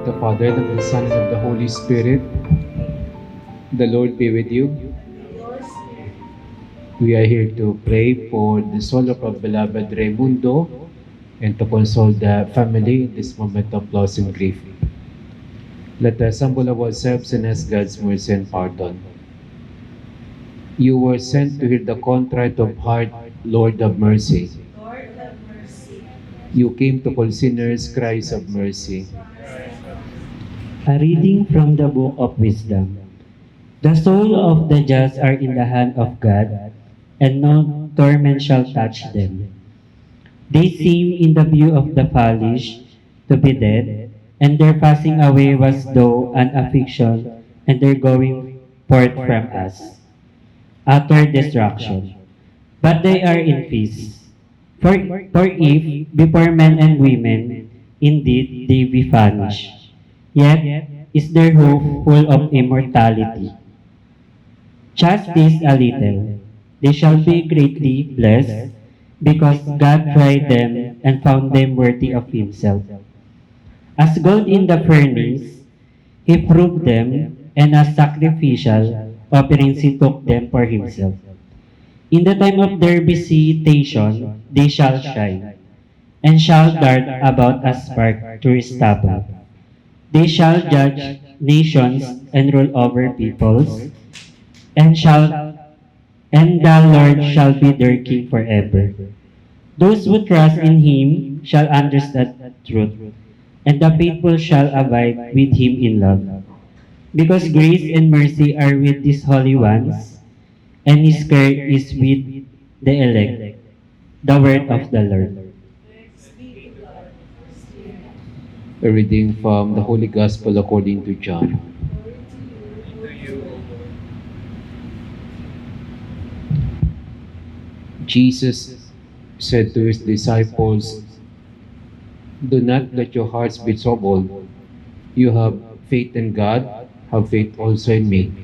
of the Father, and of the Son, and of the Holy Spirit. The Lord be with you. We are here to pray for the soul of our beloved Raimundo and to console the family in this moment of loss and grief. Let us humble ourselves and ask God's mercy and pardon. You were sent to heal the contrite of heart, Lord of mercy. Lord have mercy. You came to call sinners, cries of mercy. A reading from the Book of Wisdom. The soul of the just are in the hand of God, and no torment shall touch them. They seem in the view of the foolish to be dead, and their passing away was though an affliction, and their going forth from us, utter destruction. But they are in peace. For if, before men and women, indeed they be vanished, yet is their hope full of immortality. Just this a little, they shall be greatly blessed, because God tried them and found them worthy of Himself. As gold in the furnace, He proved them, and as sacrificial offerings He took them for Himself. In the time of their visitation, they shall shine, and shall dart about as spark through stubble. They shall judge nations and rule over peoples, and the Lord shall be their king forever. Those who trust in Him shall understand truth, and the faithful shall abide with Him in love. Because grace and mercy are with these holy ones, and His care is with the elect. The word of the Lord. Thanks be to God. A reading from the Holy Gospel according to John. Glory to you. Jesus said to his disciples, "Do not let your hearts be troubled. You have faith in God, have faith also in me.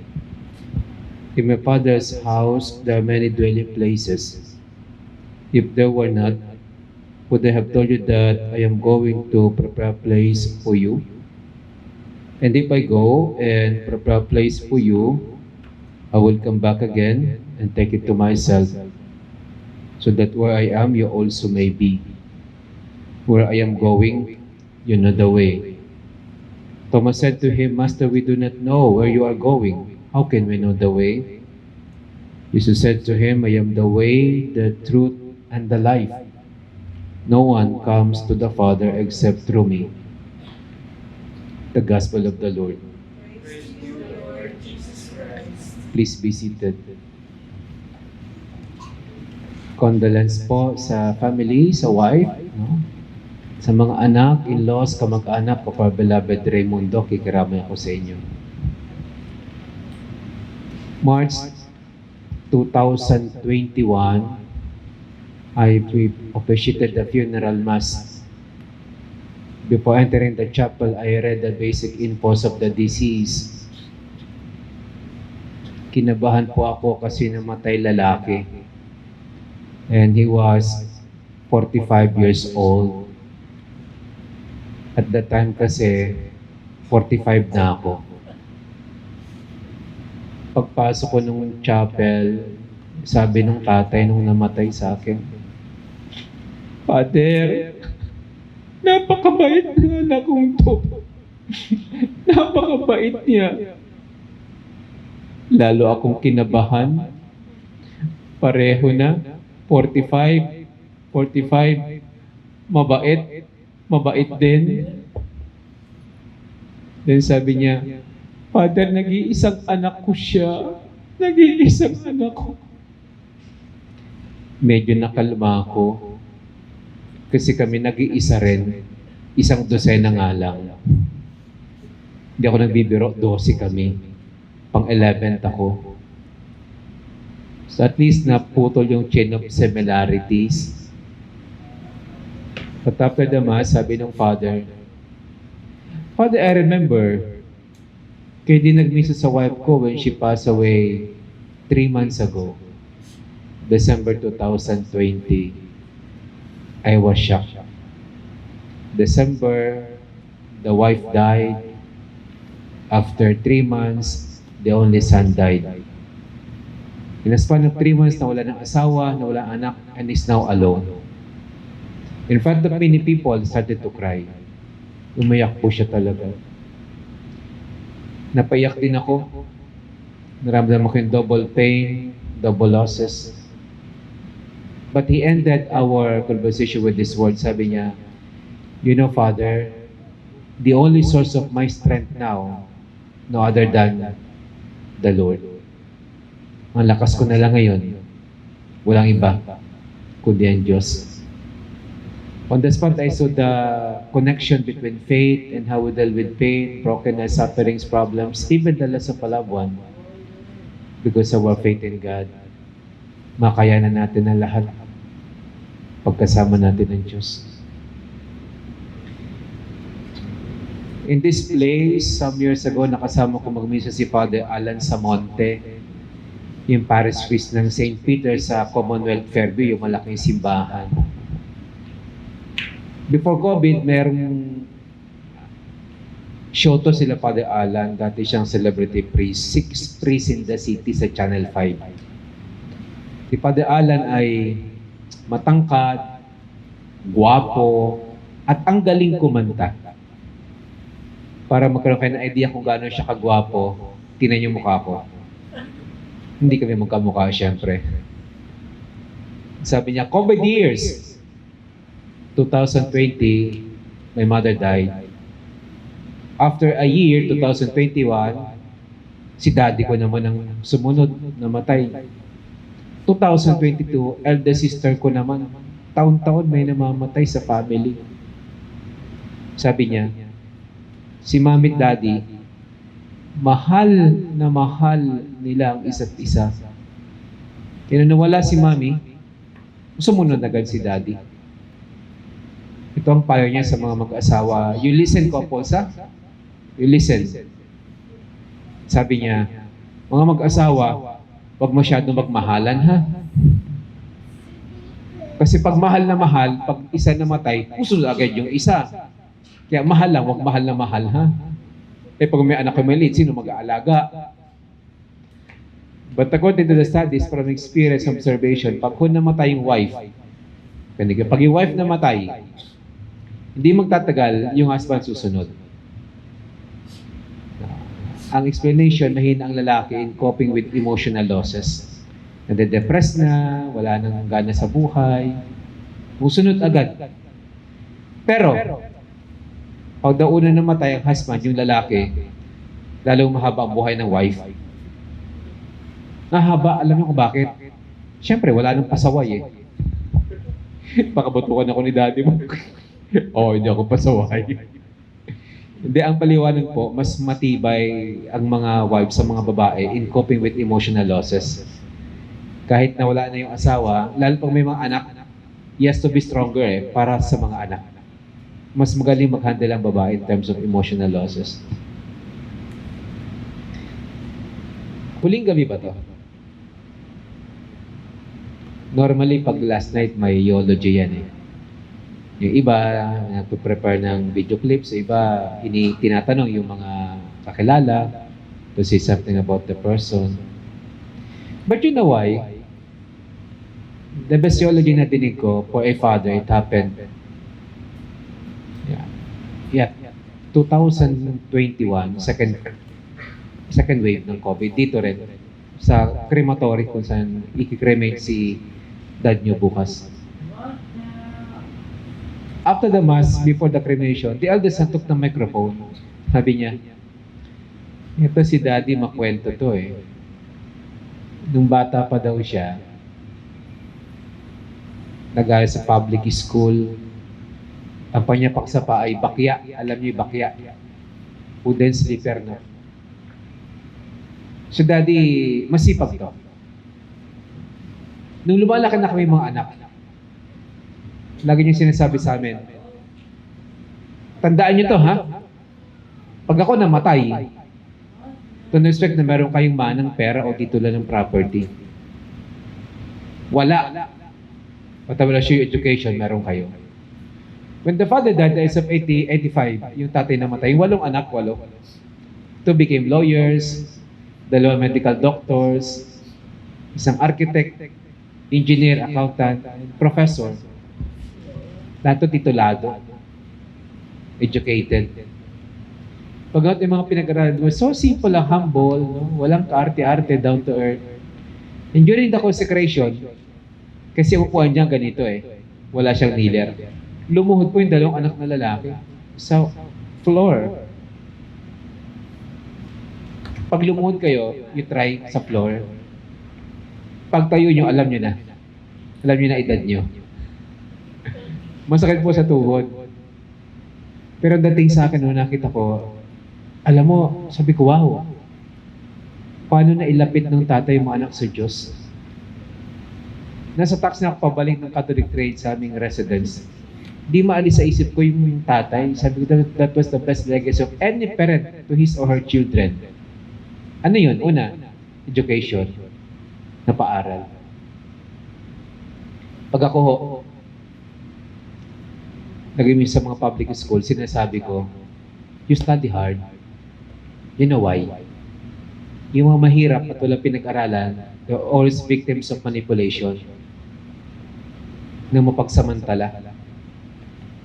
In my Father's house there are many dwelling places. If there were not, would I have told you that I am going to prepare a place for you? And if I go and prepare a place for you, I will come back again and take it to myself, so that where I am, you also may be. Where I am going, you know the way." Thomas said to him, "Master, we do not know where you are going. How can we know the way?" Jesus said to him, "I am the way, the truth, and the life. No one comes to the Father except through me." The Gospel of the Lord. Praise to you, Lord Jesus Christ. Please be seated. Condolence po sa family, sa wife, no? Sa mga anak, in-laws, kamag-anak of our beloved Raimundo, kikiramay ako sa inyo. March 2021, I officiated the funeral mass. Before entering the chapel, I read the basic infos of the deceased. Kinabahan po ako kasi namatay lalaki. And he was 45 years old. At that time kasi, 45 na ako. Pagpasok ko nung chapel, sabi nung tatay nung namatay sa akin, "Father, napakabait ng anak kong to. Napakabait niya." Lalo akong kinabahan. Pareho na. 45, mabait din. Then sabi niya, "Father, nag-iisang anak ko siya. Nag-iisang anak ko." Medyo nakalma ako. Kasi kami nag-iisa rin. Isang dosena nga lang. Hindi ako nagbibiro, 12 kami. Pang-11th ako. So at least naputol yung chain of similarities. But after the mass, sabi ng father, "Father, I remember, kaya di nag-miss sa wife ko when she passed away 3 months ago, December 2020. I was shocked. December, the wife died. After 3 months, the only son died. In a span of 3 months, nawala ng asawa, nawala ng anak, and is now alone. In front of many people, started to cry. Umayak po siya talaga. Napaiyak din ako. Naramdaman ko yung double pain, double losses. But he ended our conversation with this word. Sabi niya, you know, Father, the only source of my strength now, no other than the Lord. Ang lakas ko na lang ngayon, walang iba, kundi ang Diyos. On the spot, I saw the connection between faith and how we deal with pain, brokenness, sufferings, problems, even the loss of a loved one. Because of our faith in God, makayanan natin ang lahat pagkasama natin ng Diyos. In this place, some years ago, nakasama ko magmisa si Father Alan Samonte, yung parish priest ng St. Peter sa Commonwealth Fairview, yung malaking simbahan. Before COVID, merong show to sila Father Alan. Dati siyang celebrity priest. 6 priests in the city sa Channel 5. Si Father Alan ay matangkad, guwapo, at ang galing kumanta. Para magkaroon kayo ng idea kung gaano siya kagwapo, tinan yung mukha ko. Hindi kami magkamukha, syempre. Sabi niya, COVID years. 2020, my mother died. After a year, 2021, si daddy ko naman ang sumunod, namatay. 2022, eldest sister ko naman. Taon-taon may namamatay sa family. Sabi niya, si mami at daddy, mahal na mahal nila ang isa't isa. Kaya nung nawala si mami, sumunod agad si daddy. Ito ang payo niya sa mga mag-asawa. You listen, couples, ha? You listen. Sabi niya, mga mag-asawa, huwag masyadong magmahalan, ha? Kasi pag mahal na mahal, pag isa namatay, puso agad yung isa. Kaya mahal lang, huwag mahal na mahal, ha? Eh pag may anak ko maliit, sino mag-aalaga? But according to the studies from experience observation, pag kung namatay yung wife, pag yung wife namatay, hindi magtatagal, yung husband susunod. Ang explanation, mahina ang lalaki in coping with emotional losses. Nade-depress na, wala nang gana sa buhay, susunod agad. Pero, pag daw una namatay ang husband, yung lalaki, lalong mahaba ang buhay ng wife. Nahaba, alam niyo kung bakit? Siyempre, wala nang pasaway eh. Pakabutukan ako ni daddy mo. Oo, hindi ako pasaway. Hindi, ang paliwanag po, mas matibay ang mga wives sa mga babae in coping with emotional losses. Kahit na wala na yung asawa, lalo pag may mga anak, he has to be stronger para sa mga anak. Mas magaling mag-handle ang babae in terms of emotional losses. Huling gabi ba to? Normally, pag last night, may eulogy yan eh. Yung iba, nagpo-prepare ng video clips. Yung iba, tinatanong yung mga kakilala to say something about the person. But you know why? The best eulogy na dinig ko for a father, it happened. Yeah. 2021, second wave ng COVID. Dito rin, sa crematory kung saan i-cremate si dad nyo bukas. After the mass, before the cremation, the eldest son took the microphone. Sabi niya, ito si daddy, makwento to eh. Nung bata pa daw siya, nag-aaral sa public school, ang panyapak sa paa ay bakya. Alam niyo yung bakya. Wooden slipper na. So daddy, masipag to. Nung lumalaki na kami mga anak, lagi niyo sinasabi sa amin, tandaan niyo to ha, pag ako namatay, don't expect na meron kayong manang pera o titulo ng property. Wala. But wala siya yung education, meron kayo. When the father died at the age of 80, 85, yung tatay namatay, 8 anak. 2 became lawyers, 2 medical doctors, isang architect, engineer, accountant, professor. Lahat titulado, educated. Pagkat yung mga pinag-aralan mo, so simple lang, humble, no? Walang kaarte-arte, down to earth. And during the consecration, kasi upuan niya ganito wala siyang kneeler. Lumuhod po yung 2 anak na lalaki sa floor. Pag lumuhod kayo, you try sa floor. Pag tayo nyo, alam nyo na. Alam nyo na edad nyo. Masakit po sa tuhod. Pero dating sa akin, nung nakita ko, alam mo, sabi ko, wow. Paano na ilapit ng tatay yung mga anak sa Diyos? Nasa taxi na ako pabalik ng Catholic trade sa aming residence. Di maalis sa isip ko yung tatay. Sabi ko, that was the best legacy of any parent to his or her children. Ano yun? Una, education. Napaaral. Pag ako nag-imis sa mga public school, sinasabi ko, you study hard. You know why? Yung mga mahirap at walang pinag-aralan, they're always victims of manipulation ng mapagsamantala.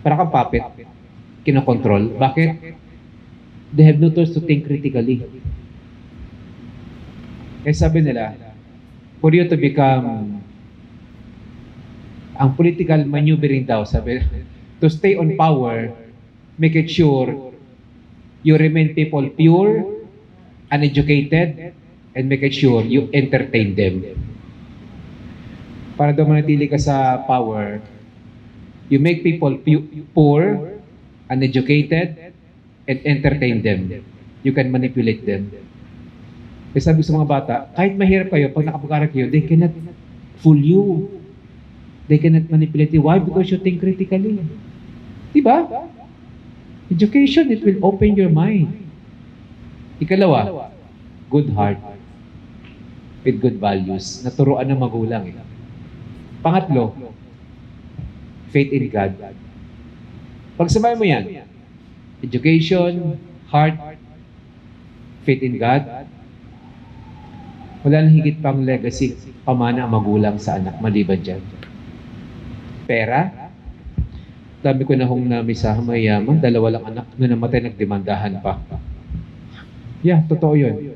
Para kang puppet, kinokontrol. Bakit? They have no tools to think critically. Kaya sabi nila, for you to become ang political maneuvering daw, sabi, to stay on power, make it sure you remain people pure, uneducated, and make it sure you entertain them. Para daw manatili ka sa power, you make people poor, uneducated, and entertain them. You can manipulate them. Kaya sabi sa mga bata, kahit mahirap kayo, pag nakapag-aral kayo, they cannot fool you. They cannot manipulate you. Why? Because you think critically. Diba? Education, it will open your mind. Ikalawa, good heart with good values. Naturuan ng magulang. Pangatlo, faith in God. Pagsabay mo yan, education, heart, faith in God, wala nang higit pang legacy, pamana ang magulang sa anak, maliban dyan. Pera, dami ko na hong namisa mayaman, 2 lang anak, na namatay, nagdemandahan pa. Yeah, totoo yun.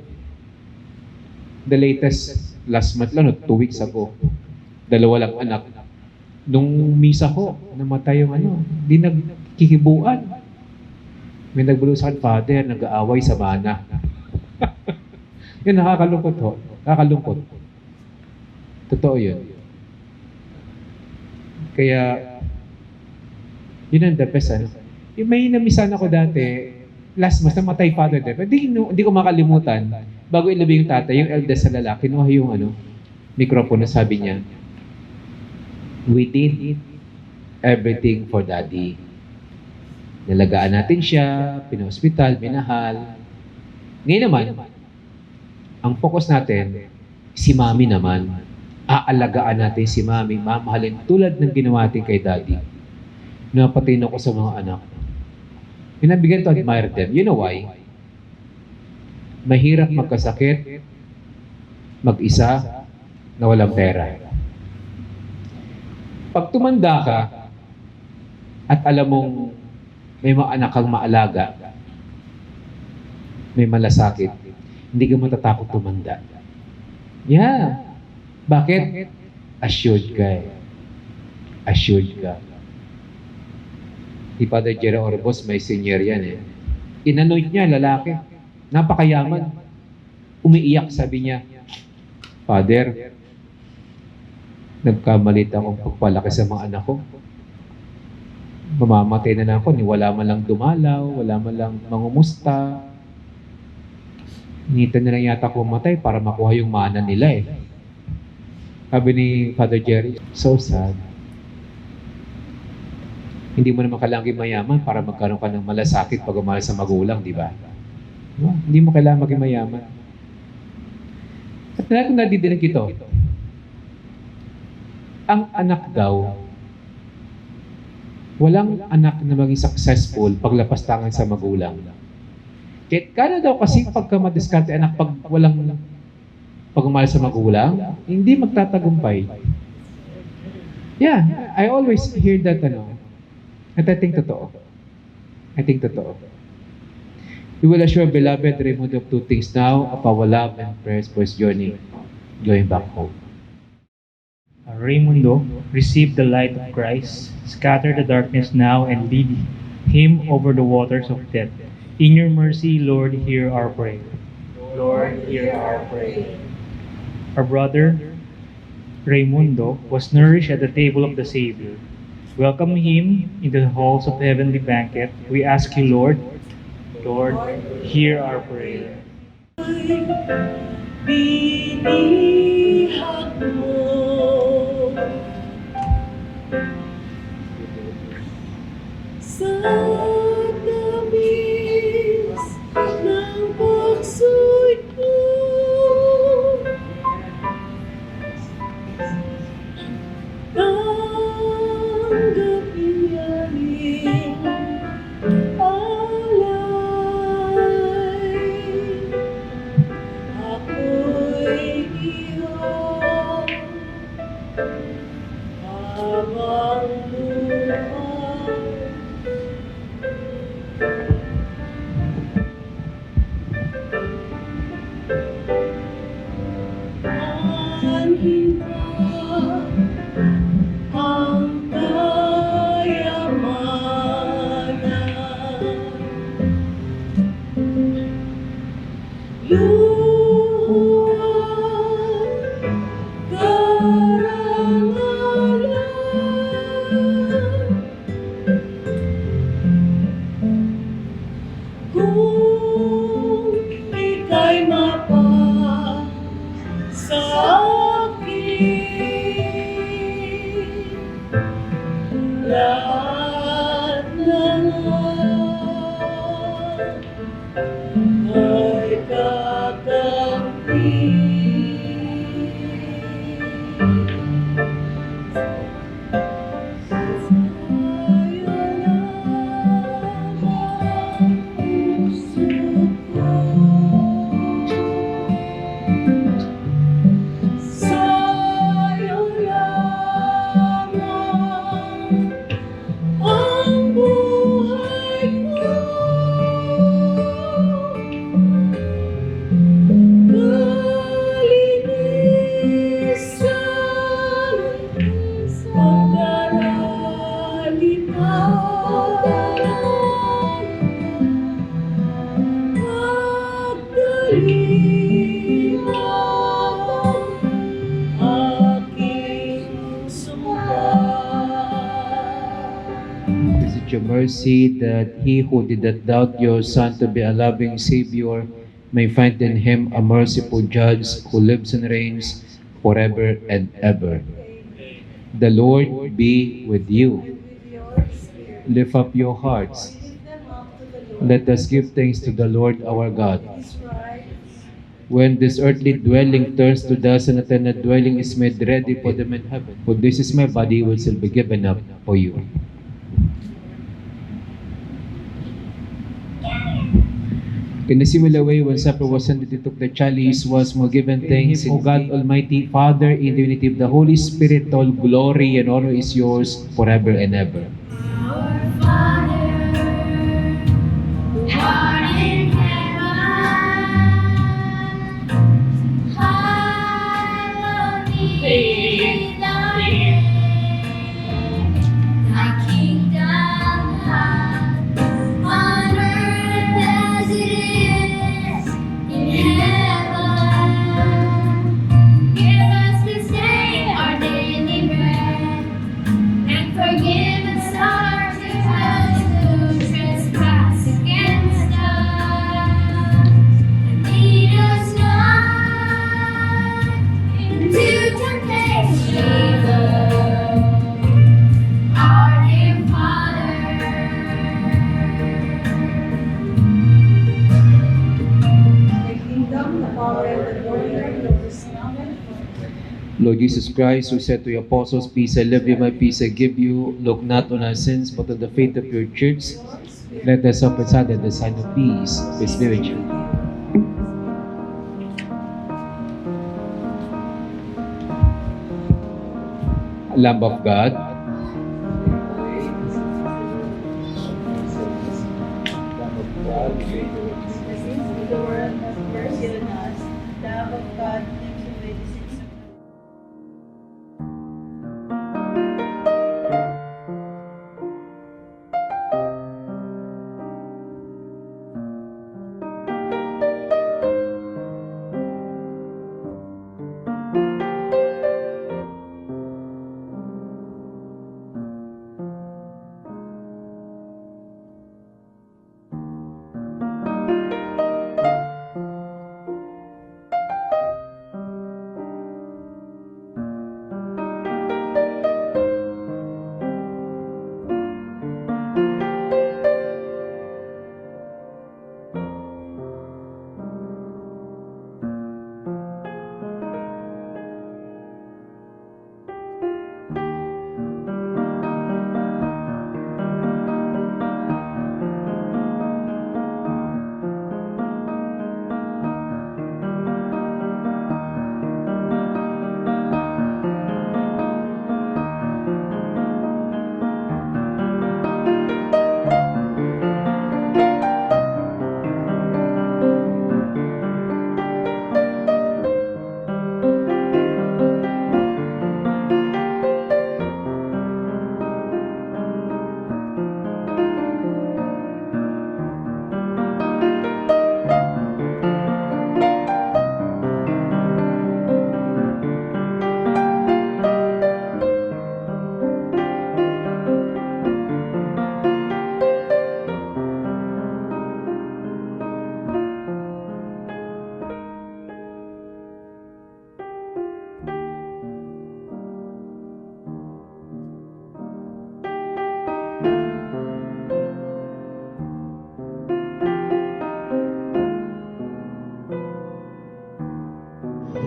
The latest, last month lang, 2 weeks ago, 2 lang anak. Nung misa ko, namatay yung di nagkikibuan. May nagbulo sa akin, Father, nag-aaway sa mana. Yun, nakakalungkot ho. Nakakalungkot. Totoo yun. Kaya, yun ang the best, Yung may namisan ako dati, last month, namatay father din. Hindi ko makalimutan, bago ilabi yung tatay, yung eldest sa lalaki, kinuha yung mikropono, sabi niya, we did everything for daddy. Nalagaan natin siya, pina-hospital, minahal. Ngayon naman, ang focus natin, si mami naman. Aalagaan natin si mami, mamahalin tulad ng ginawa natin kay daddy. Napatino ko sa mga anak. Pinabigyan to admire them. You know why? Mahirap magkasakit, mag-isa, na walang pera. Pag tumanda ka, at alam mong may mga anak kang maalaga, may malasakit, hindi ka matatakot tumanda. Yeah. Bakit? Assured ka Assured ka. Si Father Jerry Orbos, may senior yan Inanoid niya, lalaki. Napakayaman. Umiiyak, sabi niya, Father, nagkamalit akong pagpalaki sa mga anak ko. Mamamatay na lang ako, wala man lang dumalaw, wala man lang mangumusta. Nita na lang yata ako mamatay para makuha yung mana nila Sabi ni Father Jerry, so sad. Hindi mo naman kailangan mayaman para magkaroon ka ng malasakit pag umahal sa magulang, di ba? No? Hindi mo kailangan maging mayaman. At kung nadidinig ito, ang anak daw Walang anak na maging successful paglapastangan sa magulang. Kahit kano daw kasi pagka madiskarte anak pag walang pagmamahal sa magulang, hindi magtatagumpay. Yeah, I always hear that at I think totoo. We will assure beloved Raymond of two things now, of our love and prayers for his journey going back home. Raimundo, receive the light of Christ, scatter the darkness now, and lead him over the waters of death. In your mercy, Lord, hear our prayer. Lord, hear our prayer. Our brother Raimundo was nourished at the table of the Savior. Welcome him into the halls of the heavenly banquet. We ask you, Lord, hear our prayer. Binihag mo sa tamis ng pagsuit ko. Tanggapin yanin alay. Ako'y iyong habang buhay. Anhin ka ang kayamanan. Luwag karangalan. Kung ika'y sa akin, lahat na ay kakampi. Sa'yo lamang puso ko. Sa'yo lamang ang buhay ko. Kalinisan, pagdaliman, aking sumpa. Visit your mercy that he who did not doubt your Son to be a loving Savior may find in him a merciful Judge who lives and reigns forever and ever. The Lord be with you. Lift up your hearts. Let us give thanks to the Lord our God. When this earthly dwelling turns to dust and eternal dwelling is made ready for them in heaven, for this is my body which will be given up for you. In a similar way, when supper was ended, he took the chalice, was more given thanks, O God Almighty, Father, in the unity of the Holy Spirit, all glory and honor is yours forever and ever. Our Father, who art in heaven, hallowed be thy name. Thy kingdom come, on earth as it is in heaven. Give us this day our daily bread, and forgive us our trespasses who trespass against us. And lead us not into temptation, our dear Father. The kingdom, the power, and the glory are yours, now and forever. Lord Jesus Christ, who said to your apostles, "Peace I leave you, my peace I give you," look not on our sins, but on the faith of your church. Let us offer Sunday the sign of peace. Peace be with you. Lamb of God, The world has mercy on us. Lamb of God, take away the sins of the world.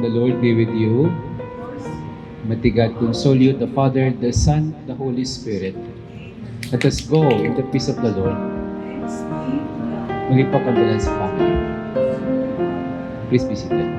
the Lord be with you. Mighty God console you, the Father, the Son, the Holy Spirit. Let us go in the peace of the Lord. Magipagkabilan sa family. Please be seated.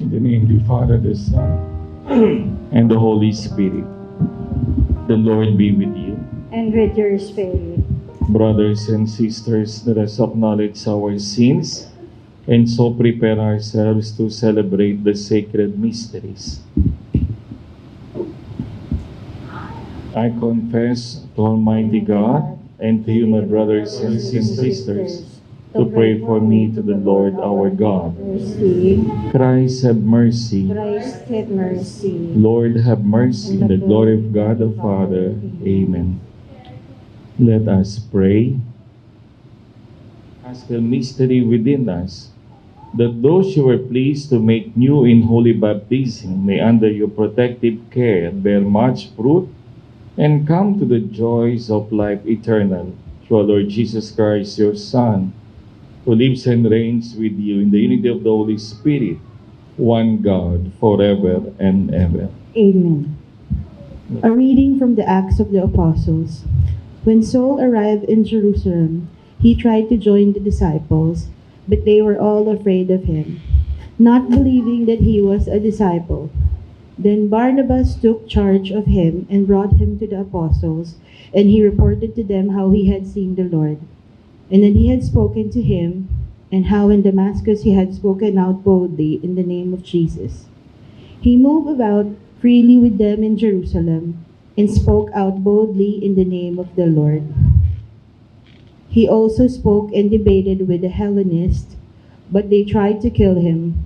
In the name of the Father, the Son, and the Holy Spirit. The Lord be with you. And with your spirit. Brothers and sisters, let us acknowledge our sins and so prepare ourselves to celebrate the sacred mysteries. I confess to Almighty God and to you, my brothers and sisters, to pray for me to the Lord our God. Mercy. Christ have mercy. Christ have mercy. Lord have mercy. In the glory of God the Father. Amen. Let us pray. Ask the mystery within us, that those you are pleased to make new in holy baptism may under your protective care bear much fruit and come to the joys of life eternal. Through our Lord Jesus Christ, your Son, who lives and reigns with you in the unity of the Holy Spirit, one God, forever and ever. Amen. A reading from the Acts of the Apostles. When Saul arrived in Jerusalem, he tried to join the disciples, but they were all afraid of him, not believing that he was a disciple. Then Barnabas took charge of him and brought him to the apostles, and he reported to them how he had seen the Lord, and that he had spoken to him, and how in Damascus he had spoken out boldly in the name of Jesus. He moved about freely with them in Jerusalem, and spoke out boldly in the name of the Lord. He also spoke and debated with the Hellenists, but they tried to kill him.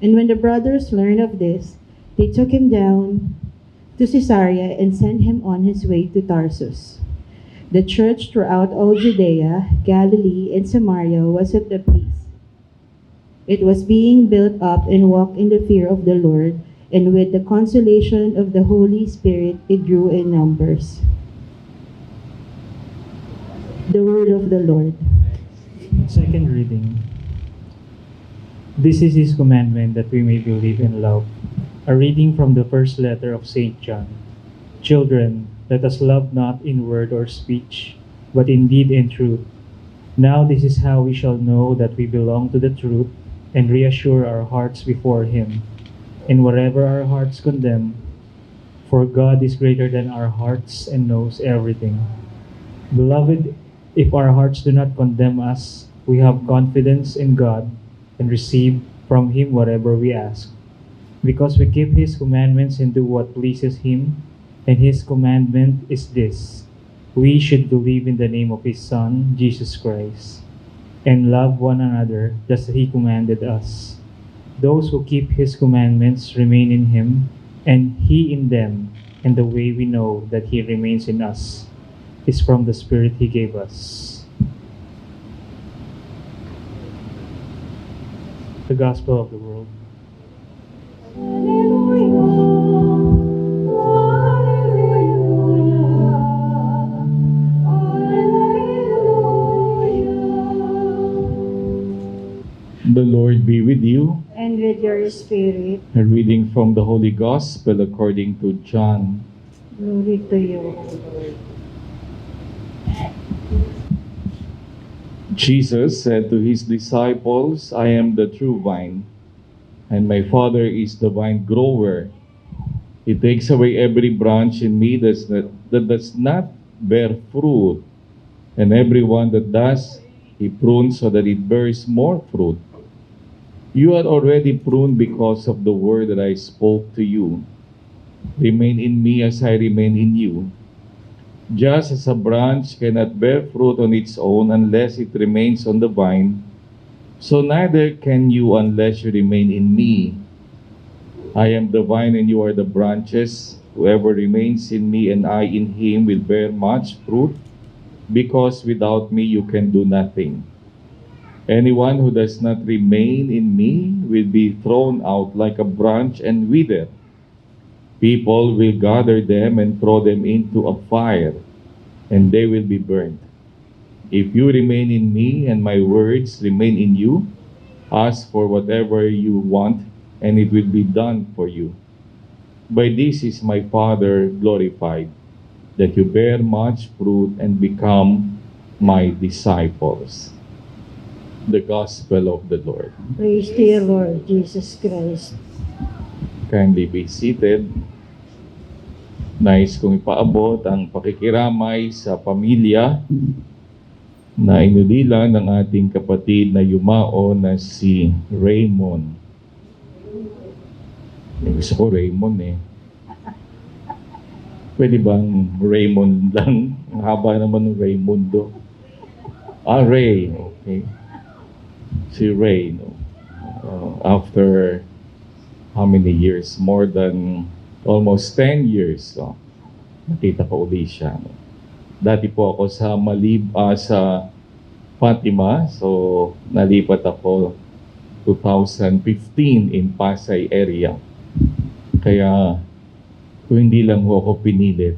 And when the brothers learned of this, they took him down to Caesarea and sent him on his way to Tarsus. The church throughout all Judea, Galilee, and Samaria was at the peace. It was being built up and walked in the fear of the Lord, and with the consolation of the Holy Spirit it grew in numbers. The word of the Lord. Second reading. This is his commandment, that we may believe and love. A reading from the first letter of St. John. Children, let us love not in word or speech, but in deed and truth. Now this is how we shall know that we belong to the truth, and reassure our hearts before him. And whatever our hearts condemn, for God is greater than our hearts and knows everything. Beloved, if our hearts do not condemn us, we have confidence in God and receive from him whatever we ask. Because we keep his commandments and do what pleases him, and his commandment is this: we should believe in the name of his Son, Jesus Christ, and love one another just as he commanded us. Those who keep his commandments remain in him, and he in them, and the way we know that he remains in us is from the Spirit he gave us. The Gospel of the World. The Lord be with you. And with your spirit. A reading from the Holy Gospel according to John. Glory to you, O Lord. Jesus said to his disciples, I am the true vine, and my Father is the vine grower. He takes away every branch in me that does not bear fruit, and every one that does, he prunes so that it bears more fruit. You are already pruned because of the word that I spoke to you. Remain in me as I remain in you. Just as a branch cannot bear fruit on its own unless it remains on the vine, so neither can you unless you remain in me. I am the vine and you are the branches. Whoever remains in me and I in him will bear much fruit, because without me you can do nothing. Anyone who does not remain in me will be thrown out like a branch and wither. People will gather them and throw them into a fire, and they will be burned. If you remain in me and my words remain in you, ask for whatever you want, and it will be done for you. By this is my Father glorified, that you bear much fruit and become my disciples. The Gospel of the Lord. Praise to you, Lord Jesus Christ. Kindly be seated. Nais kong ipaabot ang pakikiramay sa pamilya na inulila ng ating kapatid na yumao na si Raymond. Gusto ko Raymond eh. Pwede bang Raymond lang? Ang haba naman ng Raymundo. Ray. Okay. Si Ray, no? After how many years? More than almost 10 years. So, nakita ko uli siya. No? Dati po ako sa sa Fatima. So, nalipat ako 2015 in Pasay area. Kaya, kung hindi lang ako pinilit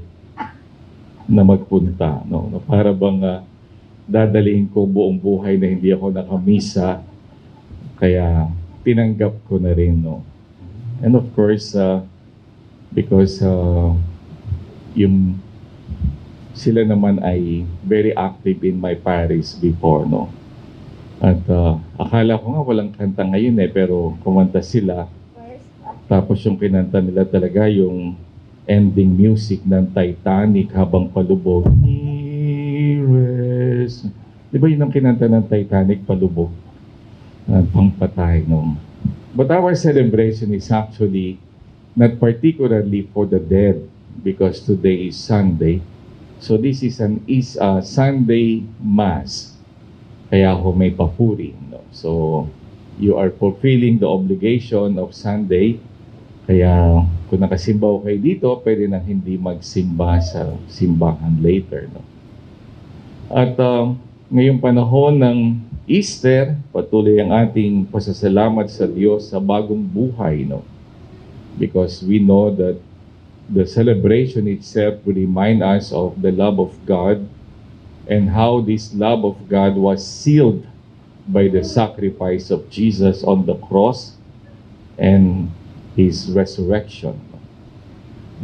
na magpunta, no? Para bang dadalhin ko buong buhay na hindi ako nakamisa, kaya tinanggap ko na rin, no? And of course, because yung sila naman ay very active in my parish before, no? At akala ko nga walang kanta ngayon pero kumanta sila. Tapos yung kinanta nila talaga yung ending music ng Titanic habang palubog. Nearest. Di ba yun ang kinanta ng Titanic, palubog? Pangpatay, no? But our celebration is actually not particularly for the dead because today is Sunday. So this is a Sunday Mass. Kaya ako may papuri, no? So you are fulfilling the obligation of Sunday. Kaya kung nakasimbaw kayo dito, pwede nang hindi magsimba sa simbahan later, no? At ngayong panahon ng Easter, patuloy ang ating pasasalamat sa Diyos sa bagong buhay, no? Because we know that the celebration itself will remind us of the love of God and how this love of God was sealed by the sacrifice of Jesus on the cross and His resurrection.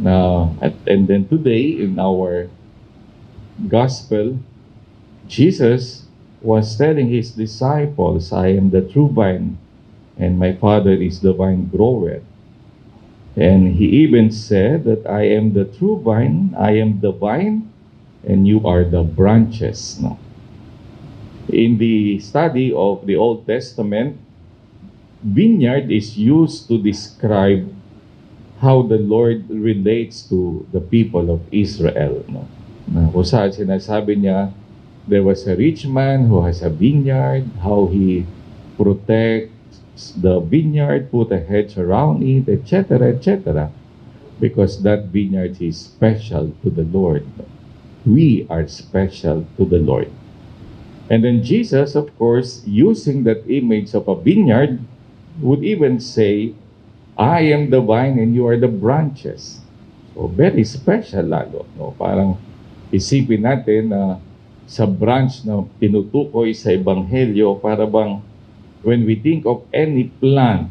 And then today in our gospel, Jesus was telling His disciples, I am the true vine and my Father is the vine grower. And He even said that I am the true vine, I am the vine, and you are the branches. No? In the study of the Old Testament, vineyard is used to describe how the Lord relates to the people of Israel. No? Na kung saan sinasabi niya, there was a rich man who has a vineyard, how he protects the vineyard, put a hedge around it, etc., etc. Because that vineyard is special to the Lord. We are special to the Lord. And then Jesus, of course, using that image of a vineyard, would even say, I am the vine and you are the branches. So very special lalo. No? Parang isipin natin na sa branch na tinutukoy sa Ebanghelyo, para bang when we think of any plant,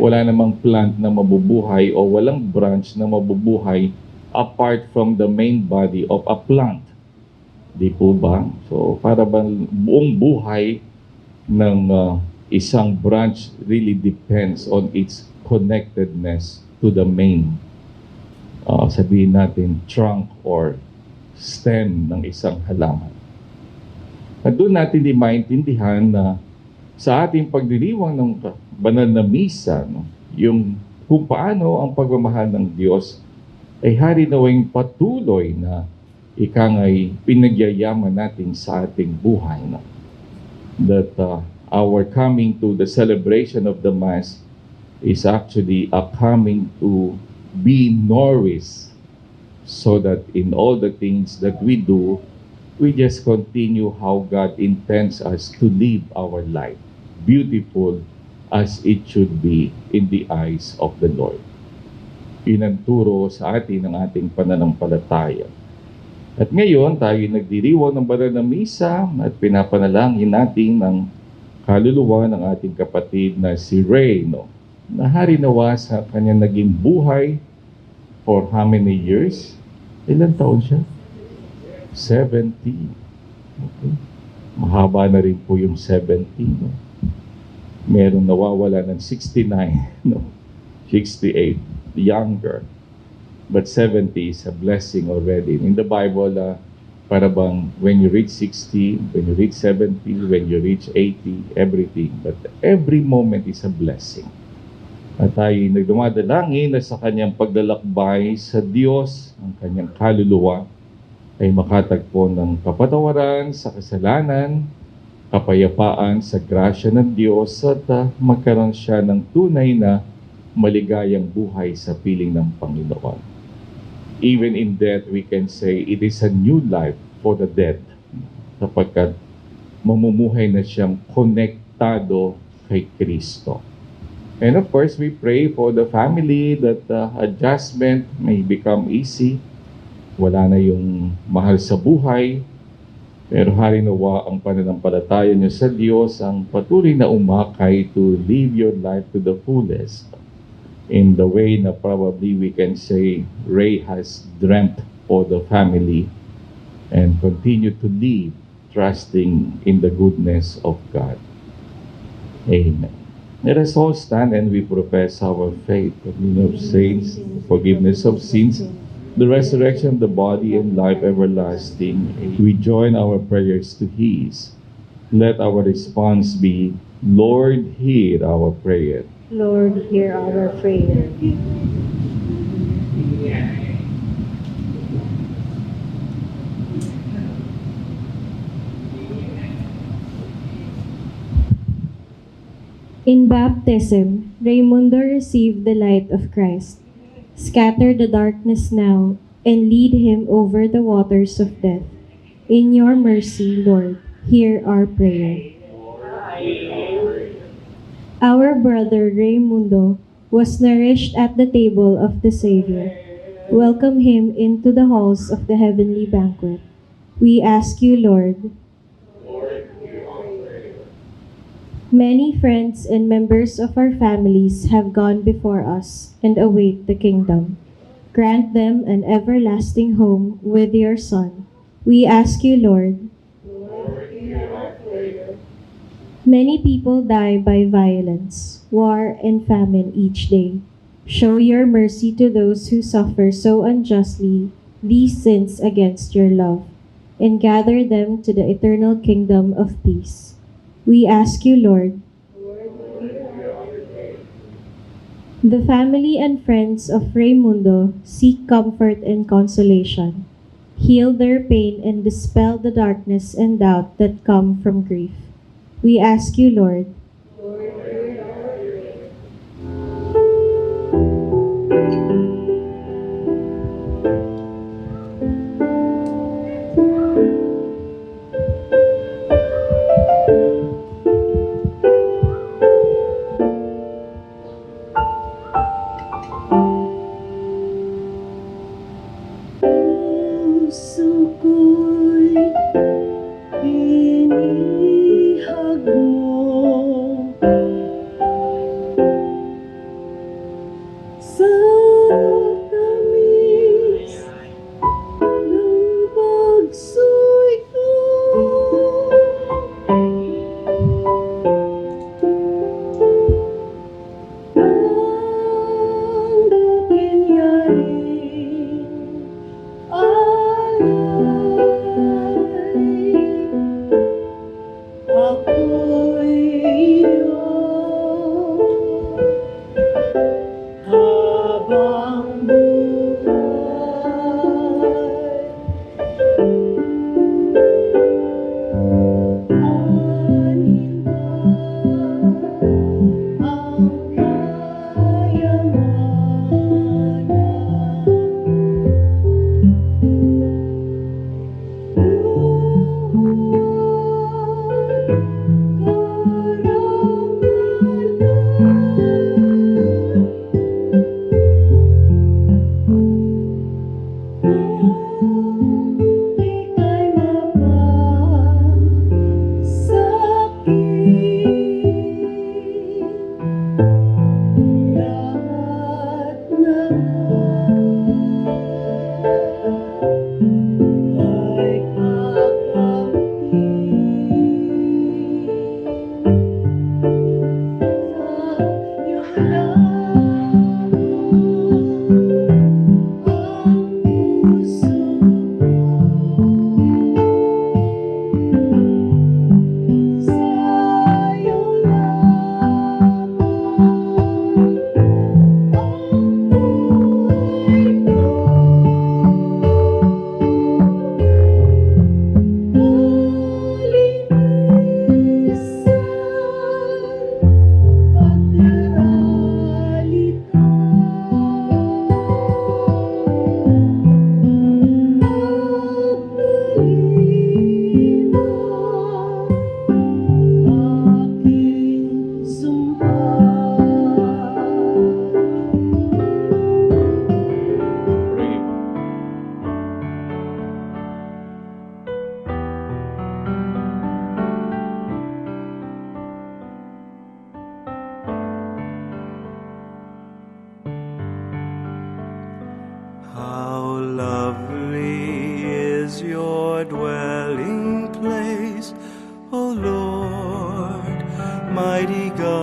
wala namang plant na mabubuhay o walang branch na mabubuhay apart from the main body of a plant. Di po ba? So para bang buong buhay ng isang branch really depends on its connectedness to the main, sabihin natin, trunk or stem ng isang halaman. At doon natin di maintindihan na sa ating pagdiriwang ng banal na misa, no, yung kung paano ang pagmamahal ng Diyos ay harinawing patuloy na ikangay pinagyayaman natin sa ating buhay. No? That our coming to the celebration of the Mass is actually a coming to be nourished so that in all the things that we do, we just continue how God intends us to live our life, beautiful as it should be in the eyes of the Lord. Yun ang turo sa atin ng ating pananampalataya. At ngayon, tayo nagdiriwang ng banal na misa at pinapanalangin natin ng kaluluwa ng ating kapatid na si Ray, no? Na harinawa sa kanyang naging buhay for how many years? Ilan taon siya? 70. Okay. Mahaba na rin po yung 70. No? Meron nawawala ng 69. No? 68, younger. But 70 is a blessing already. In the Bible, para bang when you reach 60, when you reach 70, when you reach 80, everything. But every moment is a blessing. At tayo nagdumadalangin na sa kanyang paglalakbay sa Diyos, ang kanyang kaluluwa, ay makatagpo ng kapatawaran sa kasalanan, kapayapaan sa grasya ng Diyos, at magkaroon siya ng tunay na maligayang buhay sa piling ng Panginoon. Even in death, we can say it is a new life for the dead, sapagkat mamumuhay na siyang konektado kay Kristo. And of course, we pray for the family that adjustment may become easy. Wala na yung mahal sa buhay, pero harinawa ang pananampalataya niyo sa Diyos ang patuloy na umakay to live your life to the fullest in the way na probably we can say Ray has dreamt for the family and continue to live trusting in the goodness of God. Amen. Let us all stand and we profess our faith, communion of saints, forgiveness of sins, the resurrection of the body and life everlasting. We join our prayers to His. Let our response be, Lord, hear our prayer. Lord, hear our prayer. In baptism, Raimundo received the light of Christ. Scatter the darkness now and lead him over the waters of death. In your mercy, Lord, hear our prayer. Our brother Raimundo was nourished at the table of the Savior. Welcome him into the halls of the heavenly banquet. We ask you, Lord. Many friends and members of our families have gone before us and await the kingdom. Grant them an everlasting home with your Son. We ask you, Lord. Many people die by violence, war, and famine each day. Show your mercy to those who suffer so unjustly these sins against your love, and gather them to the eternal kingdom of peace. We ask you, Lord. The family and friends of Raimundo seek comfort and consolation. Heal their pain and dispel the darkness and doubt that come from grief. We ask you, Lord. Puso ko'y inihag mo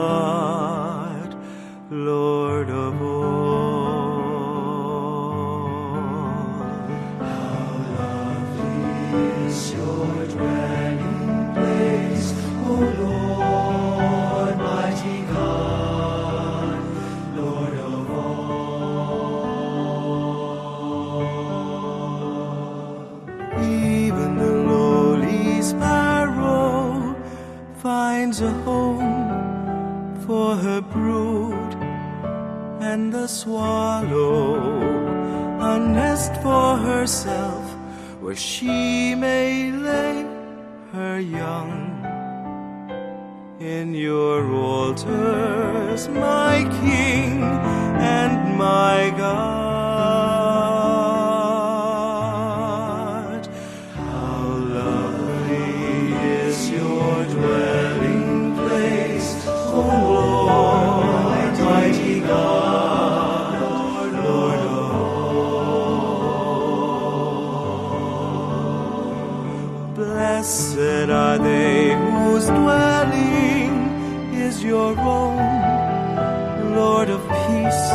God, Lord of all. How lovely is your dwelling place, O Lord, mighty God, Lord of all. Even the lowly sparrow finds a home for her brood, and the swallow a nest for herself where she may lay her young. In your altars, my King and my God, how lovely is your dwelling place, O Lord, mighty God, Lord of all. Blessed are they whose dwelling is your own, Lord of peace.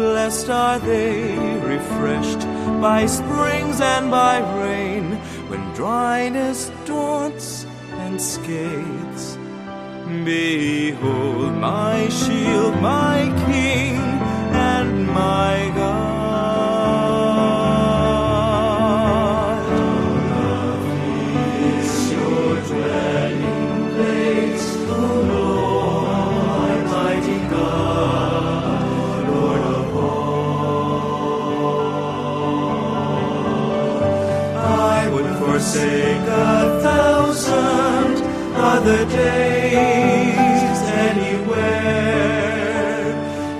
Blessed are they, refreshed by springs and by rain, when dryness daunts and scathes. Behold my shield, my King and my God. How lovely is your dwelling place, O Lord, mighty God, Lord of all. I would forsake 1,000 other days anywhere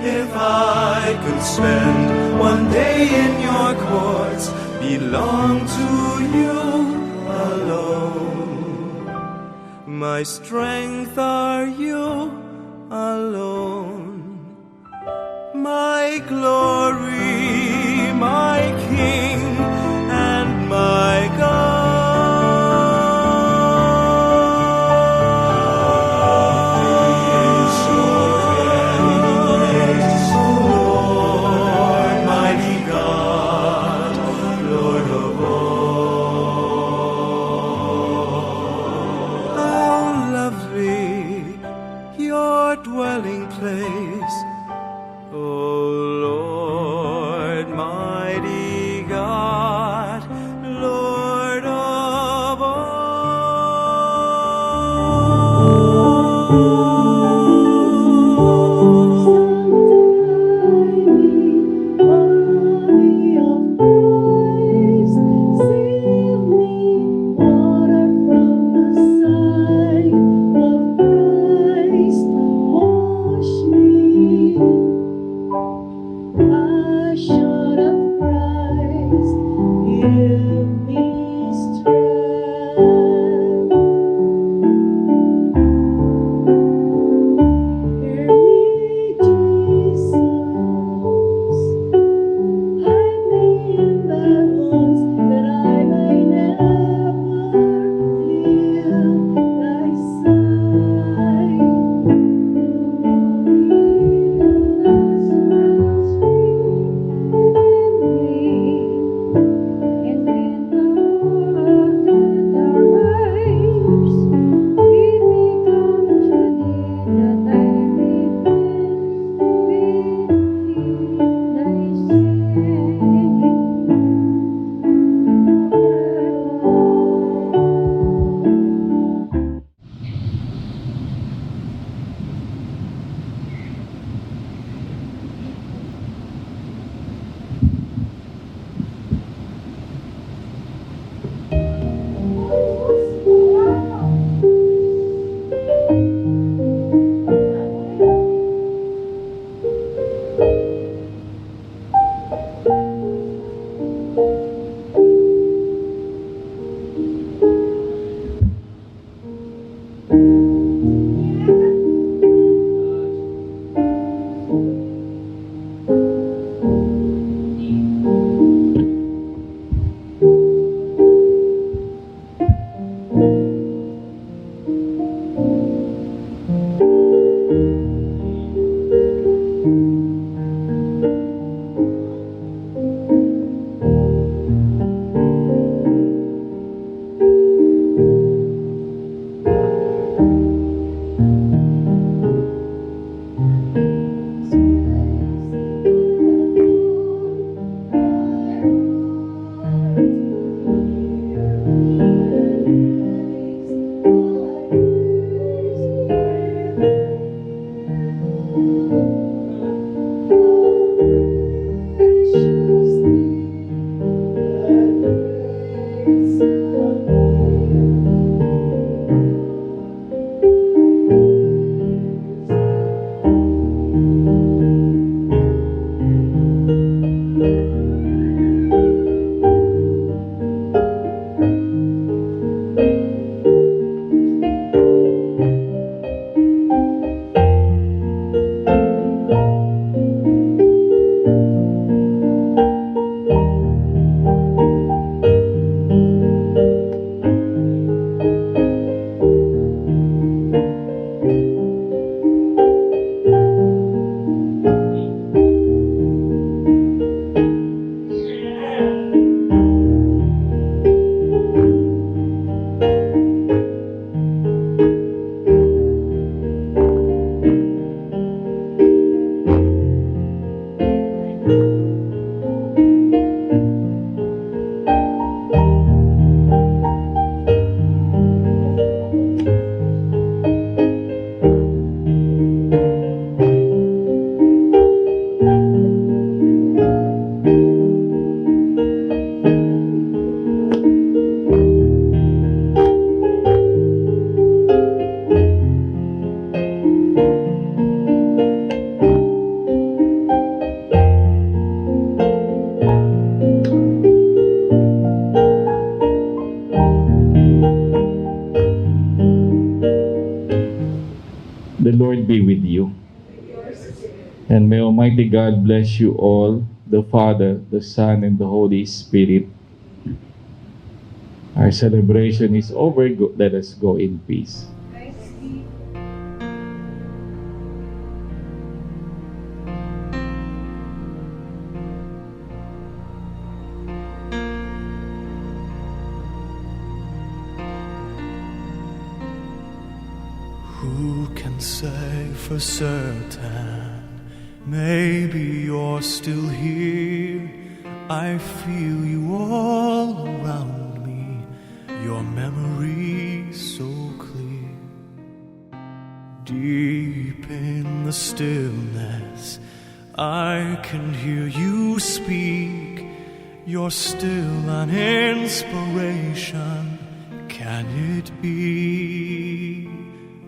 if I could spend one day in your courts, belong to you alone. My strength are you alone, my glory, my King and my God. Dwelling place, O Lord, mighty God, Lord of you. And may Almighty God bless you all, the Father, the Son, and the Holy Spirit. Our celebration is over. Let us go in peace. Who can say for certain? Maybe you're still here. I feel you all around me. Your memory so clear. Deep in the stillness, I can hear you speak. You're still an inspiration. Can it be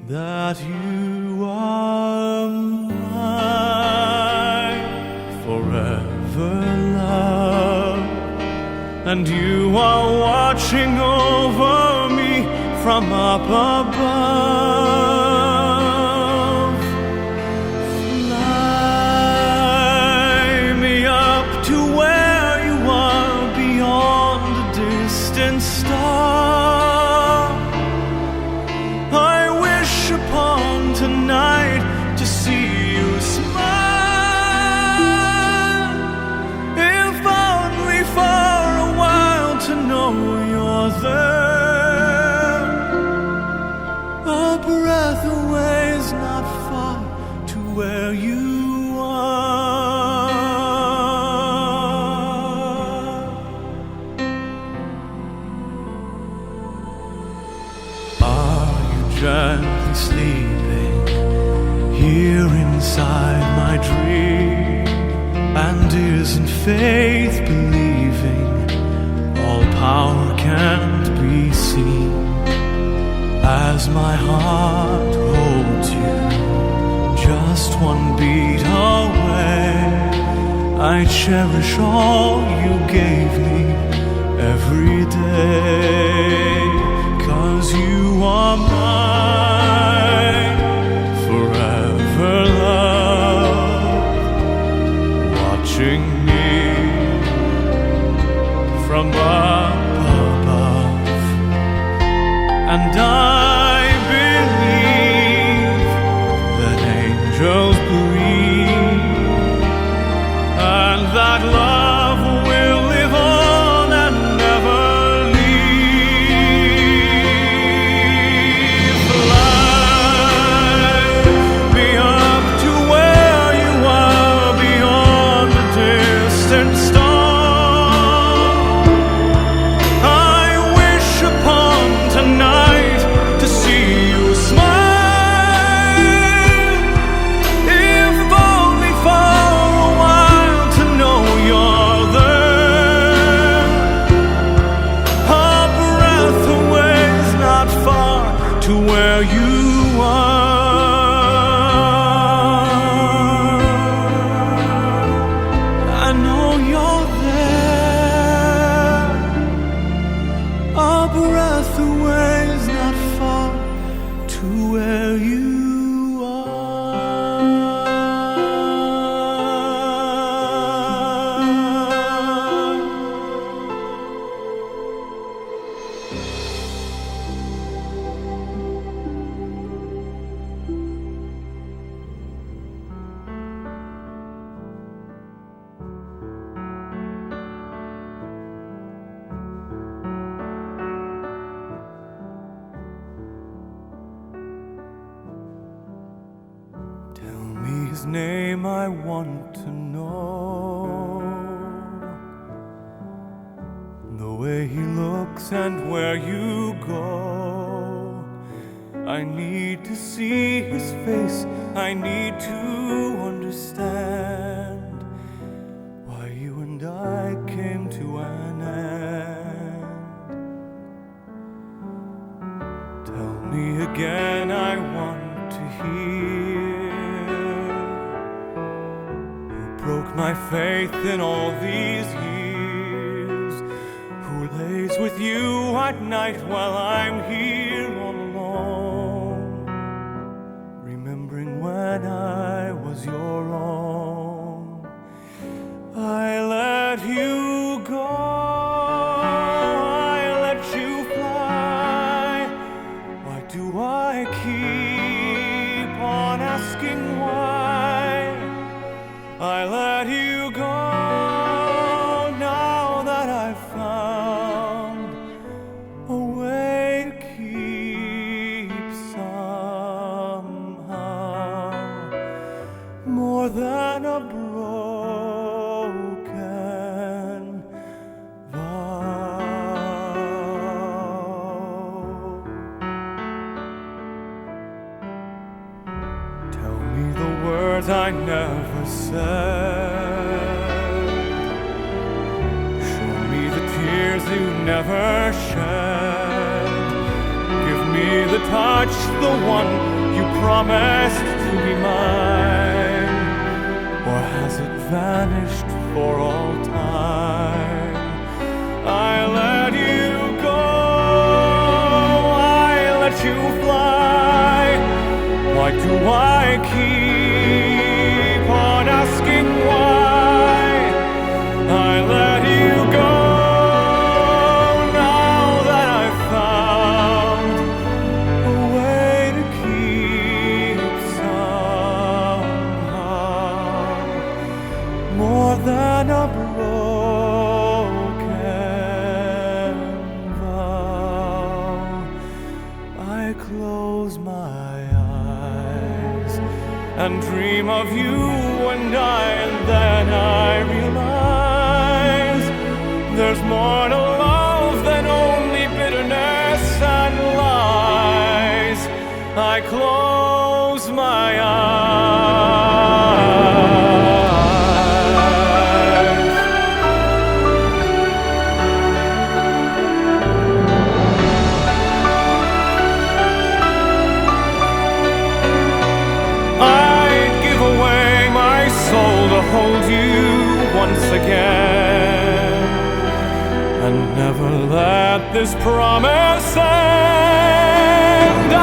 that you are mine forever, love, and you are watching over me from up above? Fly me up to where you are beyond a distant star. I wish upon tonight to see you smile, if only for a while to know you're there. A breath away is not far to where you are. Gently sleeping here inside my dream, and isn't faith believing all power can't be seen? As my heart holds you just one beat away, I cherish all you gave me every day. 'Cause you are mine forever, love, watching me from up above. And I believe that angels breathe, and that love will live on and never to where you are. I know you're there. A breath away is not far to where you His name I want to know, the way he looks and where you go. I need to see his face, I need to understand why you and I came to an end. Tell me again, I want to hear. Broke my faith in all these years. Who lays with you at night while I'm here all alone, remembering when when I was your own. I let you go, I let you fly. Why do I keep on asking why? I let you go now that I've found a way to keep somehow more than a broken vow. Tell me the words I never said. Show me the tears you never shed. Give me the touch, the one you promised to be mine. Or has it vanished for all time? I let you go, I let you fly. Why do I keep on asking why? I let you go now that I've found a way to keep somehow more than a broken vow. I close my eyes and dream of you and then I realize there's more to love than only bitterness and lies. I close my eyes. I'd give away my soul to hold you once again and never let this promise end.